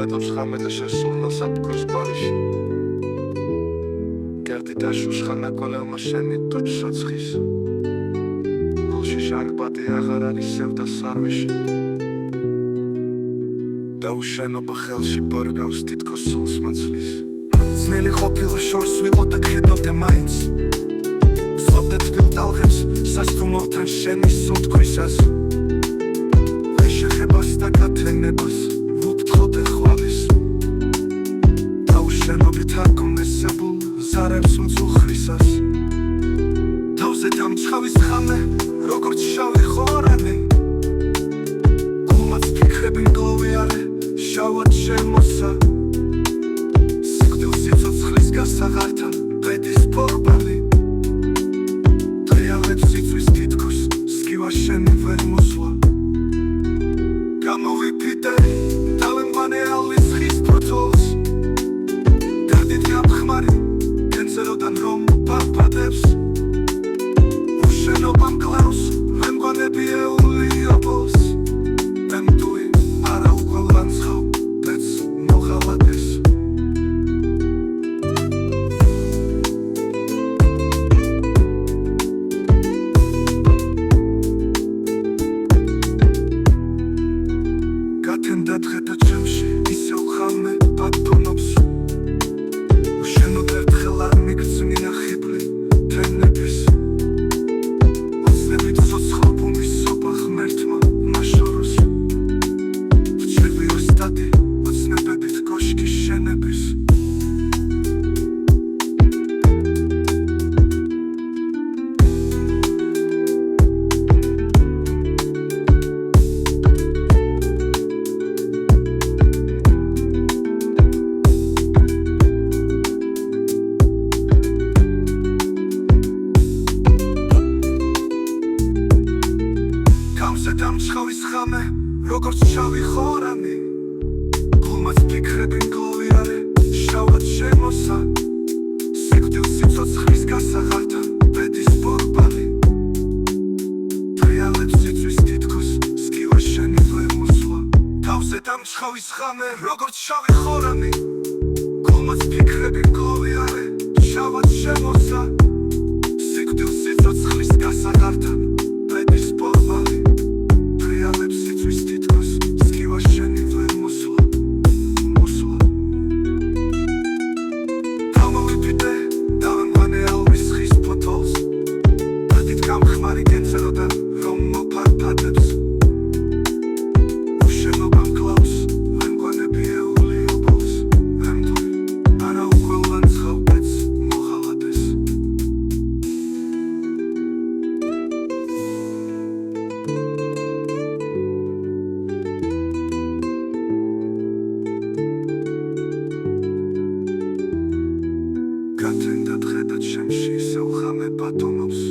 ხედავს ხამეზე შესულნა საფქოს ბარიში გერდი დაშუშხანა კოლელმა შენი ტუჩსოცხის გულში შარბატი აღარ არის სევდა სარვიში დაუშენობა ხელში ბორგავს თითქოს სულს მაცლის ძნელი ყოფილა შორს ვიყო და გხედავდე მაინც ვსვავდე თბილ ტალღებს სასტუმროთან შენი სუნთქვისას ვერ შეხებას და გათენებას ვუფრთხოდე ხვალის დაუშენობით აკონესებულ ზარებს მწუხრისას თავზე დამჩხავის ხამე როგორც შავი ხორანი გულმაც ფიქრები მგლოვიარე შავად შემოსა სიკვდილ სიცოცხლის გასაღართან ბედის ბორბალი დრიალებს სიცვის თითქოს სკივა შენი ვერ მოსვლა გამოვიფიდე დავემბანე ალვის ხის პროცოლს დადით გაფხმარი კენცელოდან რომ პარპადებს უშენობამ კლავს მემგონები ეული ობოლს მემდუი არა უკვე ლანცხავ ბეც მოღალატეს გათენდა დღე და ჩემში ისევ ხამე ბატონობს უშენოდ ერთხელ არ მიგრძნია ხიბლი თენების ოცნებით ცოცხლობუმი სობა ღმერთმა მაშოროს ვჩები ოსტატი ოცნებებით კოშკის შენების დამჩხავის ხამე როგორც შავი ხორანი გულმაც ფიქრები მგლოვიარე შავად შემოსა სიკვდილ სიცოცხლის გასაღართან ბედის ბორბალი დრიალებს სიცვის თითქოს სკივა შენი ვერ მოსვლა თავზე დამჩხავის ხამე როგორც შავი ხორანი გულმაც ფიქრები მგლოვიარე შავად შემოსა სიკვდილ სიცოცხლის გასაღართან ბედის ბორბალი გამხმარი კენცელოდან რომ მოპარპადებს უშენობამ კლავს მემგონები ეული ობოლს მემდუი არა უკვე ლანცხავ ბეც მოღალატეს გათენდა დღე და ჩემში ისევ ხამე ბატონობს